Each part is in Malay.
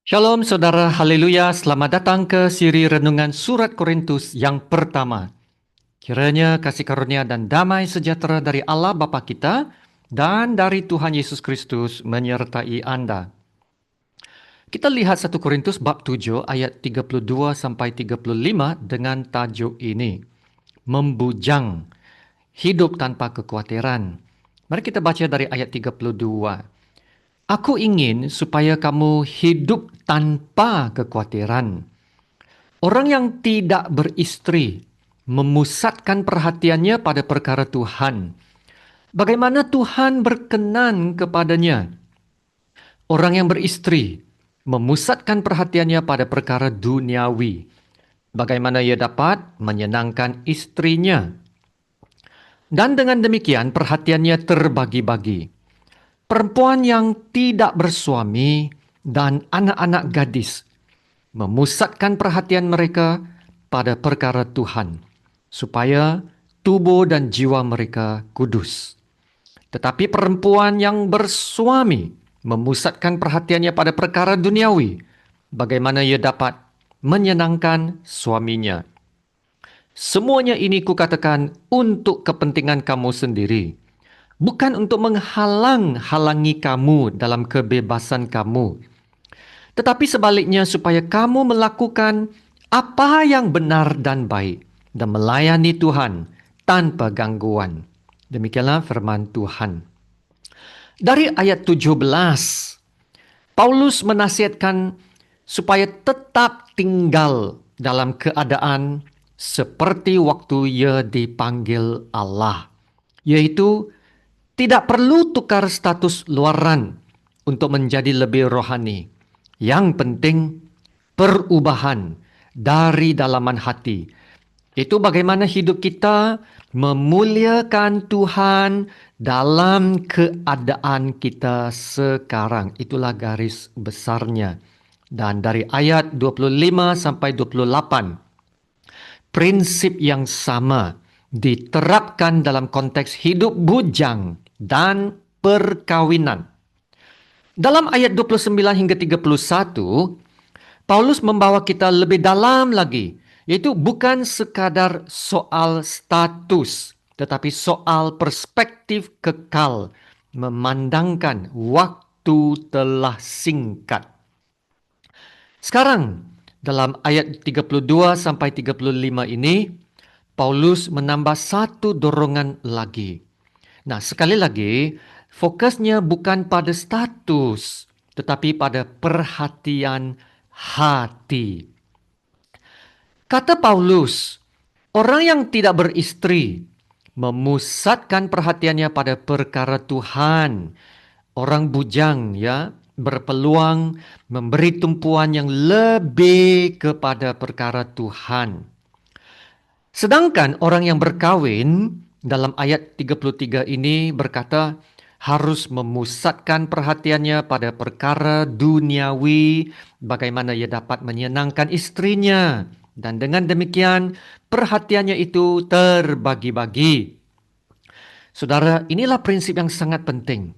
Shalom saudara, haleluya, selamat datang ke siri Renungan Surat Korintus yang pertama. Kiranya kasih karunia dan damai sejahtera dari Allah Bapa kita dan dari Tuhan Yesus Kristus menyertai Anda. Kita lihat 1 Korintus bab 7 ayat 32 sampai 35 dengan tajuk ini. Membujang, hidup tanpa kekhawatiran. Mari kita baca dari ayat 32. Aku ingin supaya kamu hidup tanpa kekhawatiran. Orang yang tidak beristri memusatkan perhatiannya pada perkara Tuhan. Bagaimana Tuhan berkenan kepadanya? Orang yang beristri memusatkan perhatiannya pada perkara duniawi. Bagaimana ia dapat menyenangkan istrinya? Dan dengan demikian perhatiannya terbagi-bagi. Perempuan yang tidak bersuami dan anak-anak gadis memusatkan perhatian mereka pada perkara Tuhan, supaya tubuh dan jiwa mereka kudus. Tetapi perempuan yang bersuami memusatkan perhatiannya pada perkara duniawi, bagaimana ia dapat menyenangkan suaminya. Semuanya ini kukatakan untuk kepentingan kamu sendiri, bukan untuk menghalang-halangi kamu dalam kebebasan kamu, tetapi sebaliknya supaya kamu melakukan apa yang benar dan baik dan melayani Tuhan tanpa gangguan. Demikianlah firman Tuhan. Dari ayat 17, Paulus menasihatkan supaya tetap tinggal dalam keadaan seperti waktu ia dipanggil Allah, yaitu tidak perlu tukar status luaran untuk menjadi lebih rohani. Yang penting perubahan dari dalaman hati. Itu bagaimana hidup kita memuliakan Tuhan dalam keadaan kita sekarang. Itulah garis besarnya. Dan dari ayat 25 sampai 28, prinsip yang sama diterapkan dalam konteks hidup bujang dan perkawinan. Dalam ayat 29 hingga 31, Paulus membawa kita lebih dalam lagi, yaitu bukan sekadar soal status, tetapi soal perspektif kekal, memandangkan waktu telah singkat. Sekarang, dalam ayat 32 sampai 35 ini, Paulus menambah satu dorongan lagi. Nah, sekali lagi, fokusnya bukan pada status, tetapi pada perhatian hati. Kata Paulus, orang yang tidak beristri memusatkan perhatiannya pada perkara Tuhan. Orang bujang ya berpeluang memberi tumpuan yang lebih kepada perkara Tuhan. Sedangkan orang yang berkawin dalam ayat 33 ini berkata harus memusatkan perhatiannya pada perkara duniawi, bagaimana ia dapat menyenangkan istrinya. Dan dengan demikian perhatiannya itu terbagi-bagi. Saudara, inilah prinsip yang sangat penting.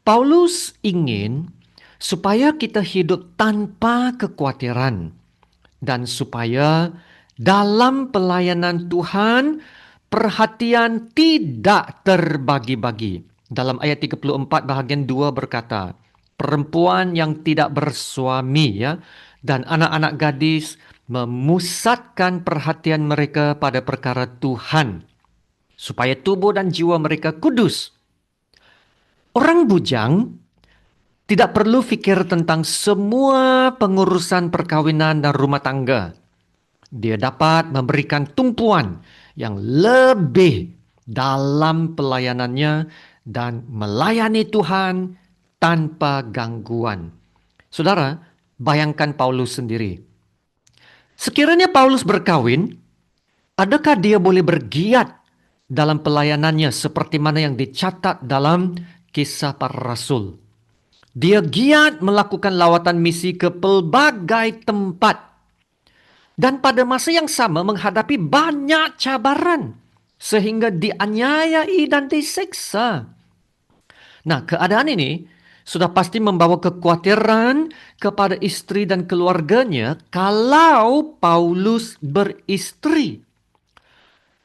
Paulus ingin supaya kita hidup tanpa kekhawatiran dan supaya dalam pelayanan Tuhan perhatian tidak terbagi-bagi. Dalam ayat 34 bahagian 2 berkata, perempuan yang tidak bersuami ya dan anak-anak gadis memusatkan perhatian mereka pada perkara Tuhan supaya tubuh dan jiwa mereka kudus. Orang bujang tidak perlu fikir tentang semua pengurusan perkawinan dan rumah tangga. Dia dapat memberikan tumpuan yang lebih dalam pelayanannya dan melayani Tuhan tanpa gangguan. Saudara, bayangkan Paulus sendiri. Sekiranya Paulus berkawin, adakah dia boleh bergiat dalam pelayanannya seperti mana yang dicatat dalam Kisah Para Rasul? Dia giat melakukan lawatan misi ke pelbagai tempat. Dan pada masa yang sama menghadapi banyak cabaran. Sehingga dianiayai dan disiksa. Nah, keadaan ini sudah pasti membawa kekhawatiran kepada istri dan keluarganya kalau Paulus beristri.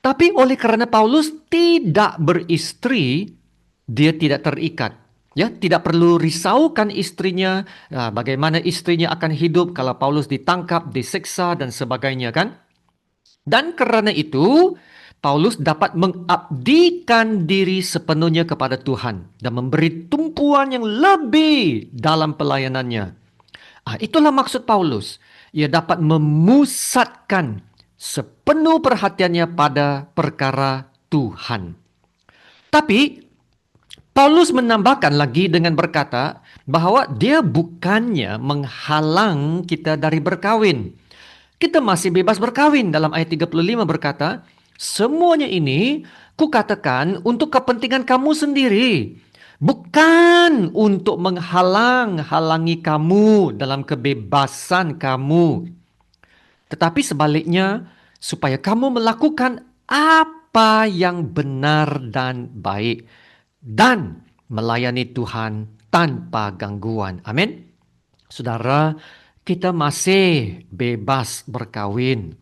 Tapi oleh karena Paulus tidak beristri, dia tidak terikat. Ya, tidak perlu risaukan istrinya, bagaimana istrinya akan hidup kalau Paulus ditangkap, disiksa dan sebagainya kan? Dan karena itu, Paulus dapat mengabdikan diri sepenuhnya kepada Tuhan dan memberi tumpuan yang lebih dalam pelayanannya. Itulah maksud Paulus. Ia dapat memusatkan sepenuh perhatiannya pada perkara Tuhan. Tapi Paulus menambahkan lagi dengan berkata bahwa dia bukannya menghalang kita dari berkawin. Kita masih bebas berkawin. Dalam ayat 35 berkata, semuanya ini kukatakan untuk kepentingan kamu sendiri. Bukan untuk menghalang-halangi kamu dalam kebebasan kamu. Tetapi sebaliknya, supaya kamu melakukan apa yang benar dan baik. Dan melayani Tuhan tanpa gangguan. Amin. Saudara, kita masih bebas berkawin.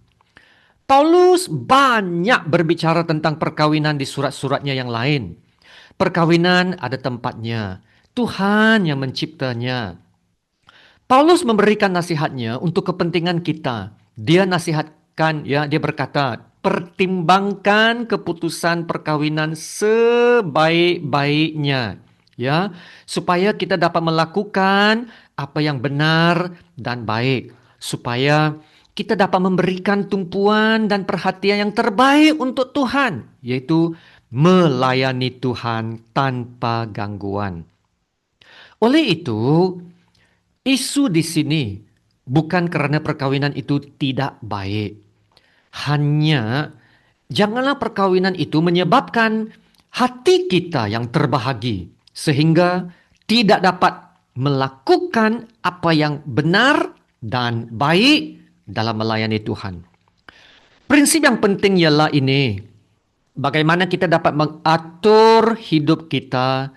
Paulus banyak berbicara tentang perkawinan di surat-suratnya yang lain. Perkawinan ada tempatnya. Tuhan yang menciptanya. Paulus memberikan nasihatnya untuk kepentingan kita. Dia nasihatkan, dia berkata, pertimbangkan keputusan perkawinan sebaik-baiknya, ya, supaya kita dapat melakukan apa yang benar dan baik, supaya kita dapat memberikan tumpuan dan perhatian yang terbaik untuk Tuhan, yaitu melayani Tuhan tanpa gangguan. Oleh itu, isu di sini bukan karena perkawinan itu tidak baik. Hanya janganlah perkawinan itu menyebabkan hati kita yang terbahagi sehingga tidak dapat melakukan apa yang benar dan baik dalam melayani Tuhan. Prinsip yang penting ialah ini. Bagaimana kita dapat mengatur hidup kita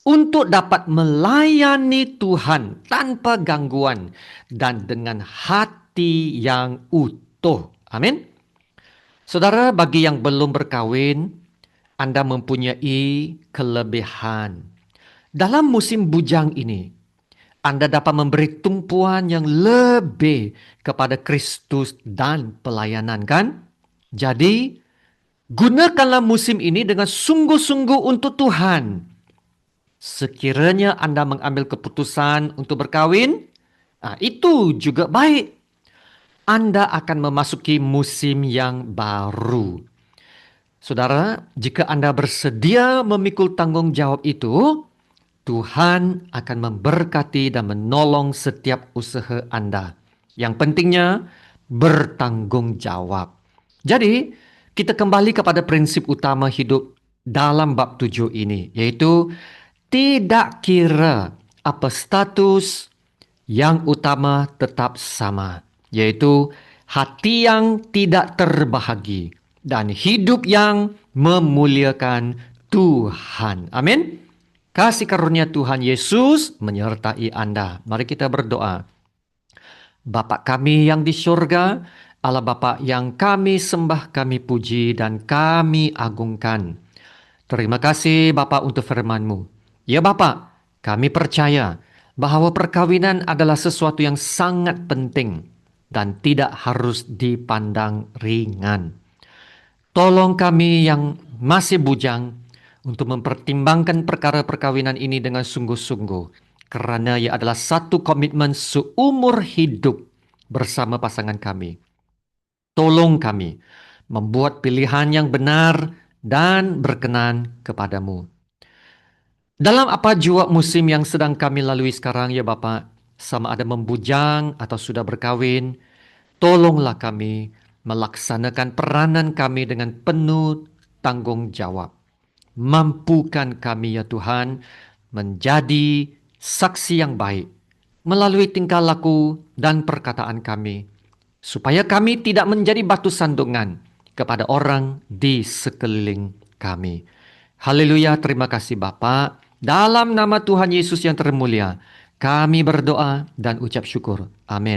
untuk dapat melayani Tuhan tanpa gangguan dan dengan hati yang utuh. Amin. Saudara, bagi yang belum berkawin, Anda mempunyai kelebihan. Dalam musim bujang ini, Anda dapat memberi tumpuan yang lebih kepada Kristus dan pelayanan, kan? Jadi, gunakanlah musim ini dengan sungguh-sungguh untuk Tuhan. Sekiranya Anda mengambil keputusan untuk berkawin, itu juga baik. Anda akan memasuki musim yang baru. Saudara, jika Anda bersedia memikul tanggung jawab itu, Tuhan akan memberkati dan menolong setiap usaha Anda. Yang pentingnya, bertanggung jawab. Jadi, kita kembali kepada prinsip utama hidup dalam bab 7 ini, yaitu tidak kira apa status, yang utama tetap sama, yaitu hati yang tidak terbahagi dan hidup yang memuliakan Tuhan. Amin. Kasih karunia Tuhan Yesus menyertai Anda. Mari kita berdoa. Bapa kami yang di surga, Allah Bapa yang kami sembah, kami puji dan kami agungkan. Terima kasih Bapa untuk firman-Mu. Ya Bapa, kami percaya bahwa perkawinan adalah sesuatu yang sangat penting dan tidak harus dipandang ringan. Tolong kami yang masih bujang untuk mempertimbangkan perkara perkawinan ini dengan sungguh-sungguh, karena ia adalah satu komitmen seumur hidup bersama pasangan kami. Tolong kami membuat pilihan yang benar dan berkenan kepadamu. Dalam apa jua musim yang sedang kami lalui sekarang ya Bapa, sama ada membujang atau sudah berkawin, tolonglah kami melaksanakan peranan kami dengan penuh tanggung jawab. Mampukan kami ya Tuhan menjadi saksi yang baik melalui tingkah laku dan perkataan kami, supaya kami tidak menjadi batu sandungan kepada orang di sekeliling kami. Haleluya, terima kasih Bapa. Dalam nama Tuhan Yesus yang termulia, kami berdoa dan ucap syukur. Amin.